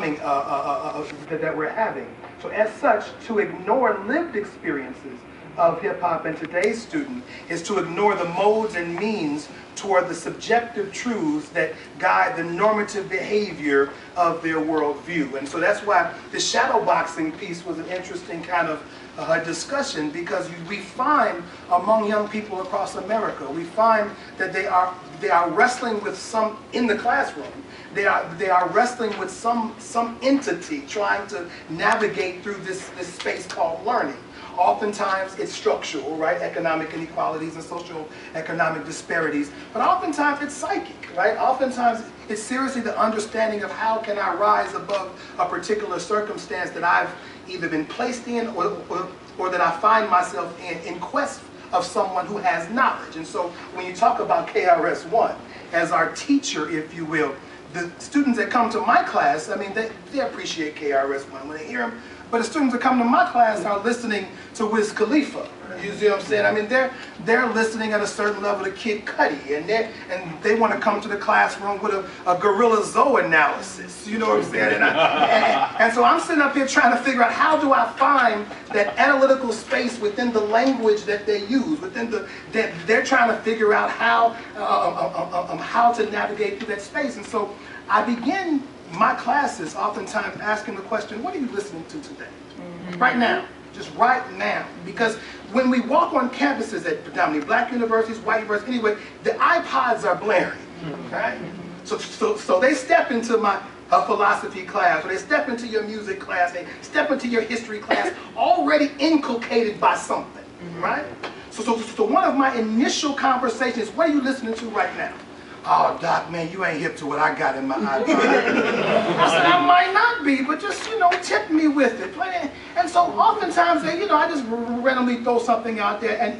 coming, that we're having. So as such, to ignore lived experiences of hip-hop and today's student is to ignore the modes and means toward the subjective truths that guide the normative behavior of their worldview. And so that's why the shadowboxing piece was an interesting kind of discussion, because we find among young people across America, we find that they are wrestling with some, in the classroom, they are wrestling with some entity trying to navigate through this space called learning. Oftentimes it's structural, right? Economic inequalities and social economic disparities. But oftentimes it's psychic, right? Oftentimes it's seriously the understanding of how can I rise above a particular circumstance that I've either been placed in or that I find myself in quest of someone who has knowledge. And so when you talk about KRS-One as our teacher, if you will, the students that come to my class, I mean, they appreciate KRS-One when they hear him. But the students that come to my class are listening to Wiz Khalifa. You see what I'm saying? I mean, they're listening at a certain level to Kid Cudi, and they want to come to the classroom with a Gorilla Zoe analysis. You know what I'm saying? And so I'm sitting up here trying to figure out how do I find that analytical space within the language that they use, that they're trying to figure out how to navigate through that space. And so I begin my classes oftentimes asking the question, what are you listening to today? Right now. Just right now. Because when we walk on campuses at predominantly black universities, white universities, anyway, the iPods are blaring. Right? So they step into my philosophy class, or they step into your music class, they step into your history class, already inculcated by something. Right? So one of my initial conversations is, what are you listening to right now? Oh, Doc, man, you ain't hip to what I got in my iPod. I said, I might not be, but just, tip me with it. And so oftentimes, I just randomly throw something out there, and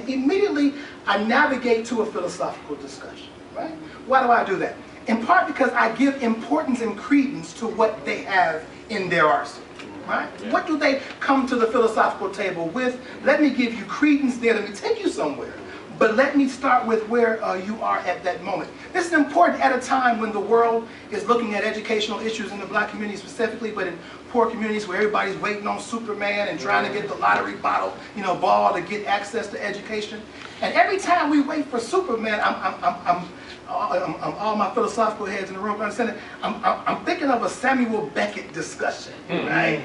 immediately I navigate to a philosophical discussion, right? Why do I do that? In part because I give importance and credence to what they have in their arsenal. Right? Yeah. What do they come to the philosophical table with? Let me give you credence there. Let me take you somewhere. But let me start with where you are at that moment. This is important at a time when the world is looking at educational issues in the black community specifically, but in poor communities where everybody's waiting on Superman and trying to get the lottery ball to get access to education. And every time we wait for Superman, all my philosophical heads in the room understand it, I'm thinking of a Samuel Beckett discussion, right?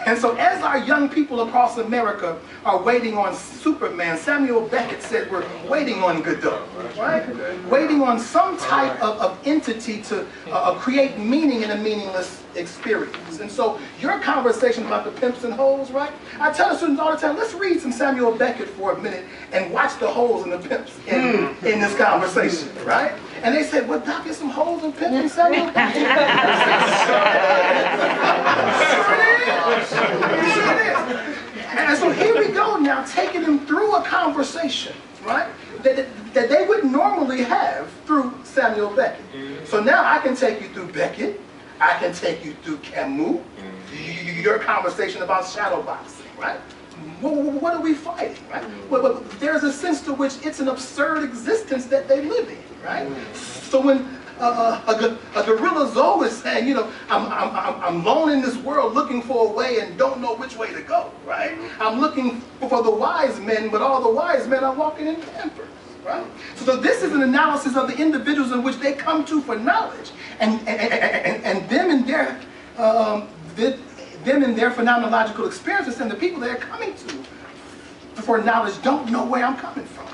And so as our young people across America are waiting on Superman, Samuel Beckett said we're waiting on Godot, right? Waiting on some type of entity to create meaning in a meaningless experience. And so your conversation about the pimps and hoes, right? I tell the students all the time, let's read some Samuel Beckett for a minute and watch the hoes and the pimps in this conversation, right? And they said, well, Doc, there's some hoes and pimps in Samuel Beckett. Sure it is. And so here we go now, taking them through a conversation, right? That they would normally have through Samuel Beckett. So now I can take you through Beckett, I can take you through Camus, your conversation about shadowboxing, right? What are we fighting, right? Well, there's a sense to which it's an absurd existence that they live in, right? So when a Gorilla Zoe is saying, I'm alone in this world looking for a way and don't know which way to go, right? I'm looking for the wise men, but all the wise men are walking in Pampers. Right? So this is an analysis of the individuals in which they come to for knowledge, and them in their phenomenological experiences, and the people they're coming to for knowledge don't know where I'm coming from.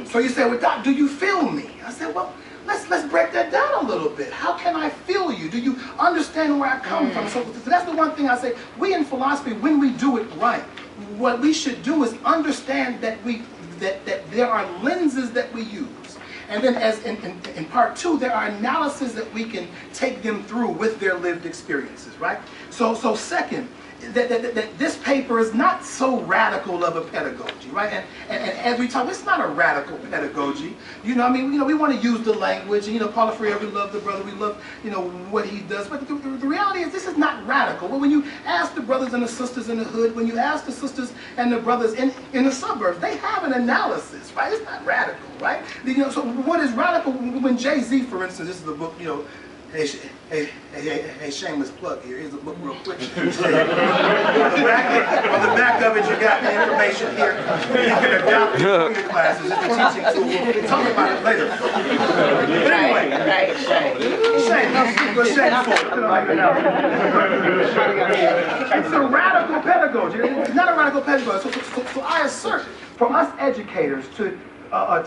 So you say, well, Doc, do you feel me? I said, well, let's break that down a little bit. How can I feel you? Do you understand where I come from? So that's the one thing I say. We in philosophy, when we do it right, what we should do is understand that that there are lenses that we use. And then as in part two, there are analyses that we can take them through with their lived experiences, right? So second, that this paper is not so radical of a pedagogy, right? And as we talk, it's not a radical pedagogy. We want to use the language, and Paulo Freire, we love the brother, we love, what he does. But the reality is, this is not radical. But when you ask the brothers and the sisters in the hood, when you ask the sisters and the brothers in the suburbs, they have an analysis, right? It's not radical, right? So what is radical? When Jay-Z, for instance, this is the book, Hey, shameless plug here. Here's a book real quick. On the back of it, you got the information here. You can adopt it for your classes. It's a teaching tool. We'll talk about it later. But anyway, it's a radical pedagogy. It's not a radical pedagogy. So I assert for us educators to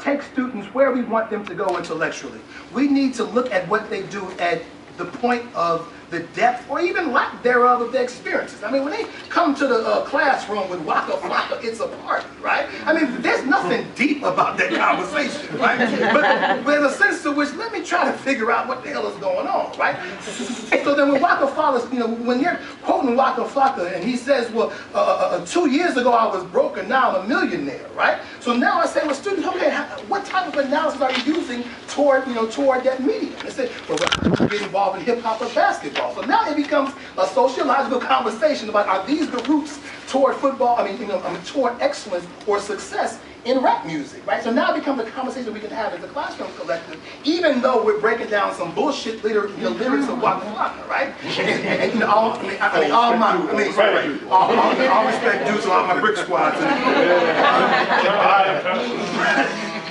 take students where we want them to go intellectually. We need to look at what they do at the point of the depth or even lack thereof of their experiences. I mean, when they come to the classroom with Waka Flocka, it's a party, right? I mean, there's nothing deep about that conversation, right? But in a sense to which, let me try to figure out what the hell is going on, right? So then when Waka Flocka, when you're quoting Waka Flocka and he says, well, 2 years ago I was broke and now I'm a millionaire, right? So now I say, well, students, okay, what type of analysis are you using toward that medium? They say, well, get involved in hip hop or basketball. So now it becomes a sociological conversation about, are these the roots toward football, toward excellence or success in rap music, right? So now it becomes a conversation we can have as a classroom collective, even though we're breaking down some bullshit lyrics of Waka Flocka, right? And all respect due to all my brick squads.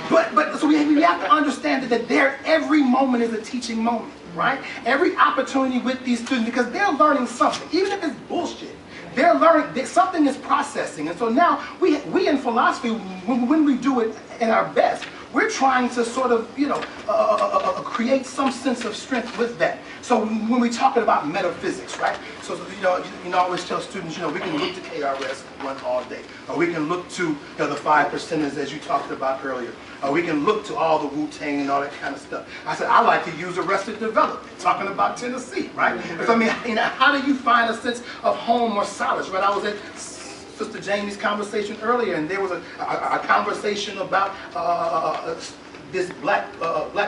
But so we have to understand that every moment is a teaching moment, right? Every opportunity with these students, because they're learning something, even if it's bullshit. They're learning that something is processing, and so now we in philosophy, when we do it at our best, we're trying to sort of create some sense of strength with that. So when we're talking about metaphysics, right? So I always tell students, we can look to KRS One all day, or we can look to the 5 percenters as you talked about earlier. We can look to all the Wu-Tang and all that kind of stuff. I said, I like to use Arrested Development, talking about Tennessee, right? Because how do you find a sense of home or solace, right? I was at Sister Jamie's conversation earlier, and there was a conversation about this black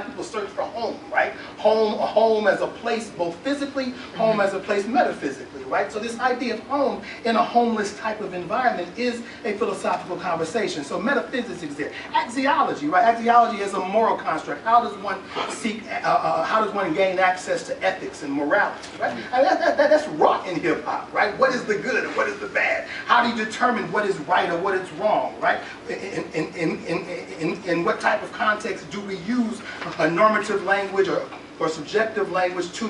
people search for home, right? Home as a place, both physically, home as a place metaphysically, right? So this idea of home in a homeless type of environment is a philosophical conversation. So metaphysics is there. Axiology, right? Axiology is a moral construct. How does one gain access to ethics and morality, right? And that's wrought in hip hop, right? What is the good and what is the bad? How do you determine what is right or what is wrong, right? In what type of context do we use a normative language or subjective language to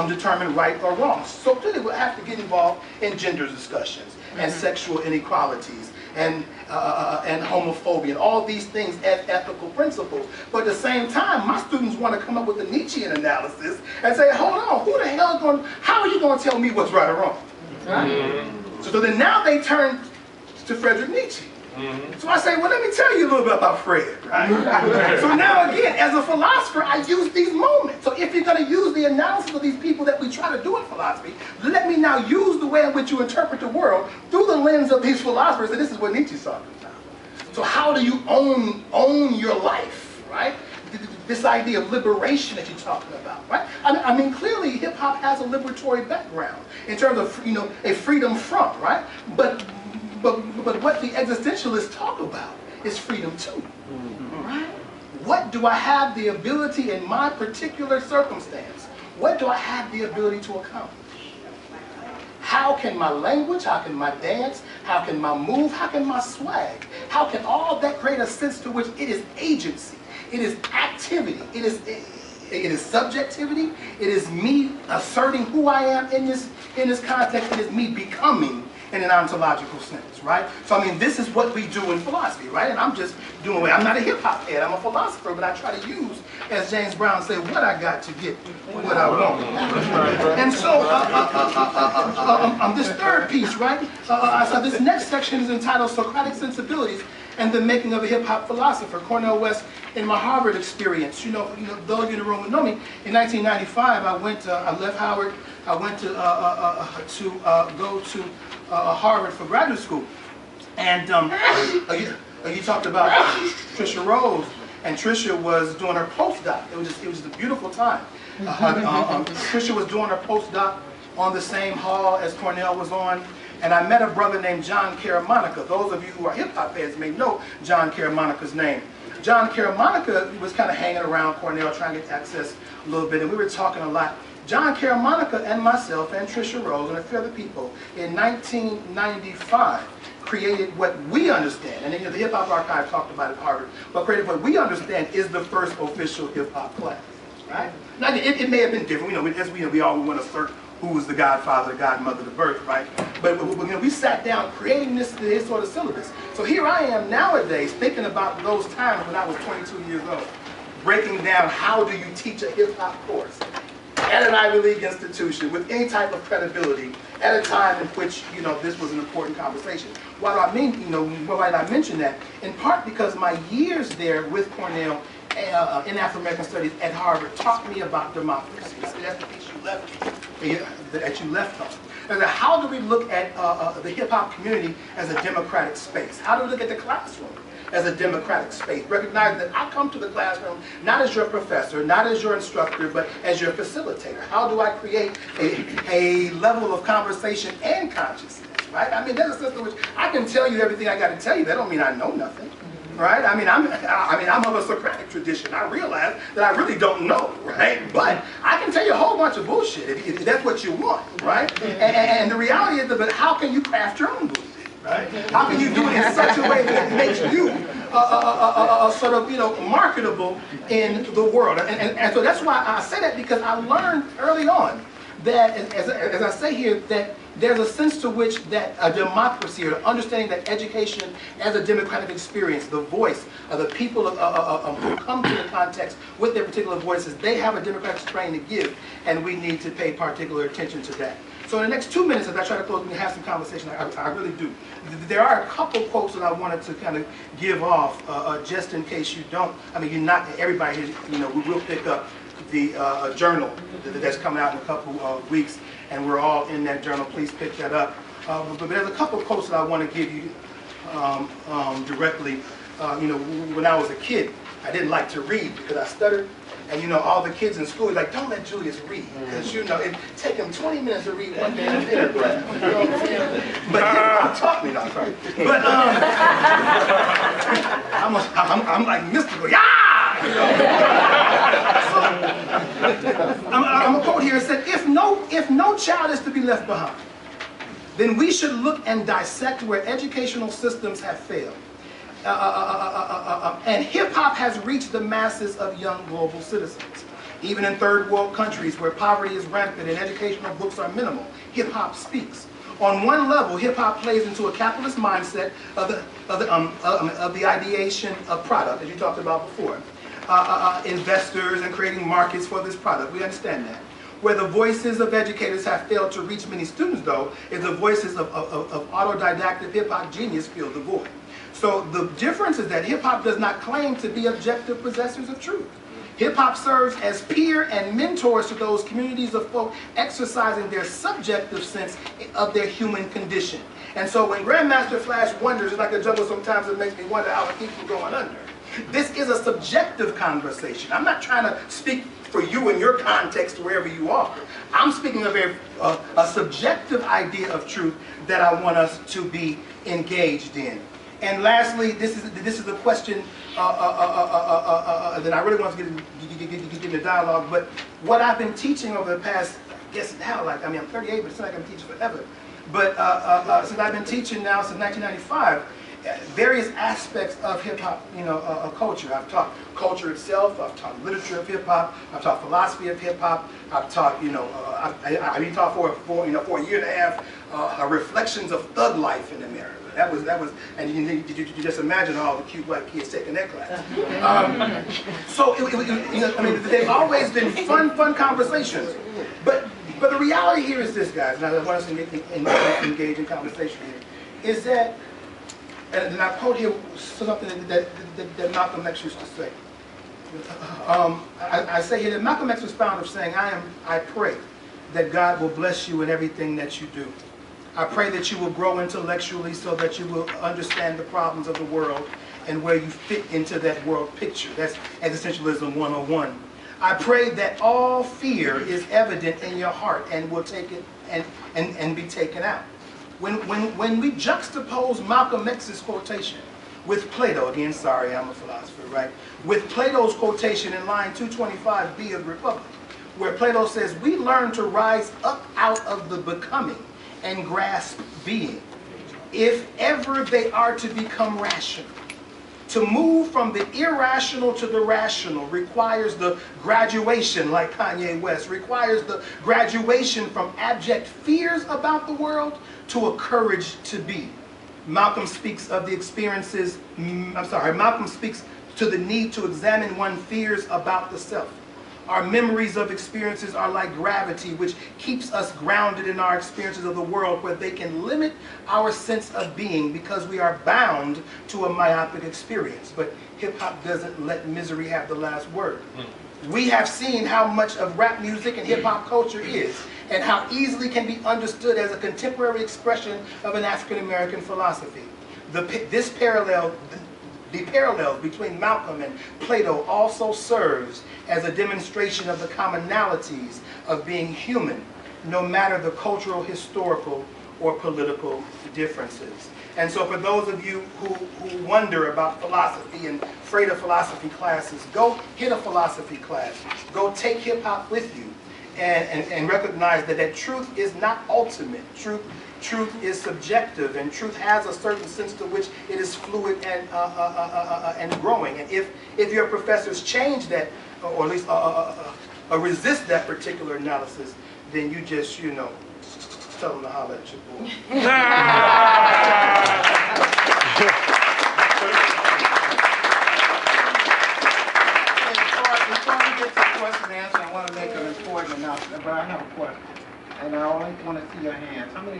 determine right or wrong? So clearly we'll have to get involved in gender discussions and sexual inequalities and homophobia and all these things as ethical principles. But at the same time, my students want to come up with a Nietzschean analysis and say, hold on, how are you going to tell me what's right or wrong? Right? So then now they turn to Friedrich Nietzsche. So I say, well, let me tell you a little bit about Fred, right? So now again, as a philosopher, I use these moments. So if you're going to use the analysis of these people that we try to do in philosophy, let me now use the way in which you interpret the world through the lens of these philosophers, and this is what Nietzsche's talking about. So how do you own your life, right? This idea of liberation that you're talking about, right? I mean, clearly hip-hop has a liberatory background in terms of, a freedom from, right? But what the existentialists talk about is freedom too, right? What do I have the ability in my particular circumstance? What do I have the ability to accomplish? How can my language, how can my dance, how can my move, how can my swag, how can all that create a sense to which it is agency, it is activity, it is subjectivity, it is me asserting who I am in this context, it is me becoming in an ontological sense, right? So I mean, this is what we do in philosophy, right? And I'm just doing it. I'm not a hip-hop head, I'm a philosopher, but I try to use, as James Brown said, what I got to get what I want. And so, this third piece, right? So this next section is entitled Socratic Sensibilities and the Making of a Hip-Hop Philosopher, Cornel West in my Harvard experience. Those of you in the room who know me, in 1995, I left Howard, I went to go to Harvard for graduate school. And you talked about Trisha Rose, and Trisha was doing her postdoc. It was just a beautiful time. Trisha was doing her postdoc on the same hall as Cornell was on. And I met a brother named John Caramonica. Those of you who are hip-hop heads may know John Caramonica's name. John Caramonica was kind of hanging around Cornell trying to get access a little bit, and we were talking a lot. John Caramonica and myself and Trisha Rose and a few other people in 1995 created what we understand, and the Hip Hop Archive talked about it at Harvard, but created what we understand is the first official hip hop class, right? Now, it may have been different, as we all want to assert who was the godfather, the godmother, the birth, right? But we sat down creating this sort of syllabus. So here I am nowadays thinking about those times when I was 22 years old, breaking down how do you teach a hip hop course at an Ivy League institution with any type of credibility at a time in which, this was an important conversation. Why do I why did I mention that? In part because my years there with Cornell in Afro-American Studies at Harvard taught me about democracy. So that's the piece you left on. And how do we look at the hip-hop community as a democratic space? How do we look at the classroom as a democratic space? Recognizing that I come to the classroom not as your professor, not as your instructor, but as your facilitator. How do I create a level of conversation and consciousness, right? I mean, there's a sense in which I can tell you everything I got to tell you. That don't mean I know nothing. Right? I'm of a Socratic tradition. I realize that I really don't know, right? But I can tell you a whole bunch of bullshit if that's what you want, right? And the reality is, but how can you craft your own bullshit, right? How can you do it in such a way that it makes you sort of, marketable in the world? And so that's why I say that, because I learned early on that, as I say here, that there's a sense to which that a democracy, or understanding that education as a democratic experience, the voice of the people who come to the context with their particular voices, they have a democratic strain to give, and we need to pay particular attention to that. So in the next 2 minutes, as I try to close and have some conversation, I really do. There are a couple quotes that I wanted to kind of give off, just in case you don't. You're not everybody here. We will pick up the journal that's coming out in a couple of weeks, and we're all in that journal. Please pick that up. But there's a couple of quotes that I want to give you directly. When I was a kid, I didn't like to read because I stuttered. And all the kids in school are like, don't let Julius read, because it take him 20 minutes to read one damn paragraph. But hip-hop taught me that, right? But I'm like mystical, yeah! So, I'm a quote here. It said, if no child is to be left behind, then we should look and dissect where educational systems have failed. And hip-hop has reached the masses of young global citizens. Even in third world countries where poverty is rampant and educational books are minimal, hip-hop speaks. On one level, hip-hop plays into a capitalist mindset of the ideation of product, as you talked about before. Investors and creating markets for this product. We understand that. Where the voices of educators have failed to reach many students, though, is the voices of autodidactic hip-hop genius fill the void. So the difference is that hip-hop does not claim to be objective possessors of truth. Hip-hop serves as peer and mentors to those communities of folk exercising their subjective sense of their human condition. And so when Grandmaster Flash wonders, it's like a jungle sometimes, it makes me wonder how it keeps from going under. This is a subjective conversation. I'm not trying to speak for you in your context wherever you are. I'm speaking of a subjective idea of truth that I want us to be engaged in. And lastly, this is the question that I really want to get in the dialogue. But what I've been teaching over the past, I guess now, I'm 38, but it's not like I'm teaching forever. But since I've been teaching now since 1995, various aspects of hip hop, culture. I've taught culture itself. I've taught literature of hip hop. I've taught philosophy of hip hop. I've taught, I've been taught for a year and a half, reflections of thug life in America. That was, and you just imagine all the cute white kids taking that class. So they've always been fun conversations. But the reality here is this, guys, and I want us to engage in conversation here, is that, and I quote here something that Malcolm X used to say. I say here that Malcolm X was fond of saying, I pray that God will bless you in everything that you do. I pray that you will grow intellectually so that you will understand the problems of the world and where you fit into that world picture. That's Existentialism 101. I pray that all fear is evident in your heart and will take it and be taken out. When we juxtapose Malcolm X's quotation with Plato, again, sorry, I'm a philosopher, right? With Plato's quotation in line 225b of Republic, where Plato says, we learn to rise up out of the becoming and grasp being, if ever they are to become rational. To move from the irrational to the rational requires the graduation, like Kanye West, requires the graduation from abject fears about the world to a courage to be. Malcolm speaks of the experiences, Malcolm speaks to the need to examine one's fears about the self. Our memories of experiences are like gravity, which keeps us grounded in our experiences of the world, where they can limit our sense of being because we are bound to a myopic experience. But hip-hop doesn't let misery have the last word. We have seen how much of rap music and hip-hop culture is, and how easily can be understood as a contemporary expression of an African-American philosophy. The parallel between Malcolm and Plato also serves as a demonstration of the commonalities of being human, no matter the cultural, historical, or political differences. And so for those of you who wonder about philosophy and afraid of philosophy classes, go hit a philosophy class. Go take hip-hop with you and recognize that truth is not ultimate. Truth is subjective, and truth has a certain sense to which it is fluid and growing. And if your professors change that, or at least resist that particular analysis, then you just, tell them to holler at your boy. Before we get to question and answer, I want to make an important announcement, but I have a question. And I only want to see your hands. How many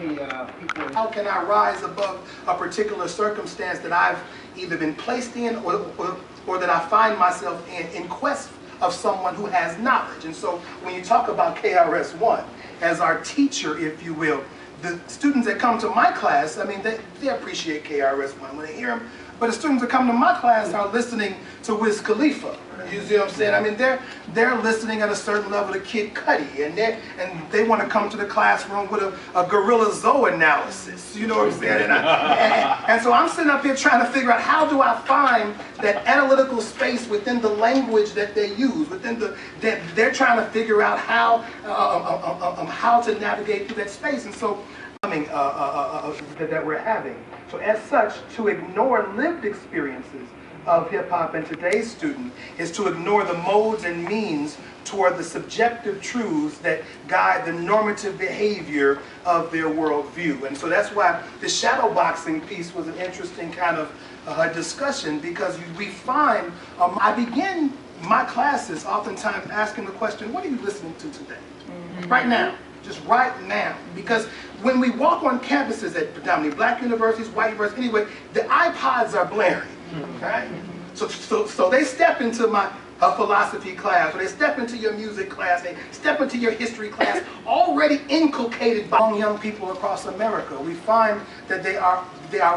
people... How can I rise above a particular circumstance that I've either been placed in or that I find myself in quest of someone who has knowledge? And so when you talk about KRS-One as our teacher, if you will, the students that come to my class, I mean, they appreciate KRS-One when they hear him. But the students that come to my class are listening to Wiz Khalifa. You see what I'm saying? I mean, they're listening at a certain level to Kid Cudi, and they want to come to the classroom with a Gorilla Zoe analysis. You know what I'm saying? And so I'm sitting up here trying to figure out, how do I find that analytical space within the language that they use, that they're trying to figure out how to navigate through that space. And so that we're having. So as such, to ignore lived experiences of hip-hop and today's student is to ignore the modes and means toward the subjective truths that guide the normative behavior of their worldview. And so that's why the shadowboxing piece was an interesting kind of discussion, because we find, I begin my classes oftentimes asking the question, what are you listening to today? Right now. Just right now. Because when we walk on campuses at predominantly black universities, white universities, anyway, the iPods are blaring. Right? So they step into a philosophy class, or they step into your music class, they step into your history class, already inculcated by young people across America. We find that they are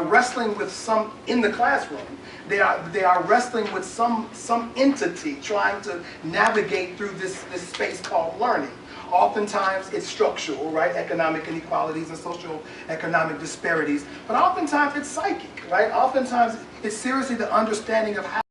wrestling with some in the classroom. They are wrestling with some entity trying to navigate through this space called learning. Oftentimes it's structural, right? Economic inequalities and social economic disparities. But oftentimes it's psychic, right? Oftentimes it's seriously the understanding of how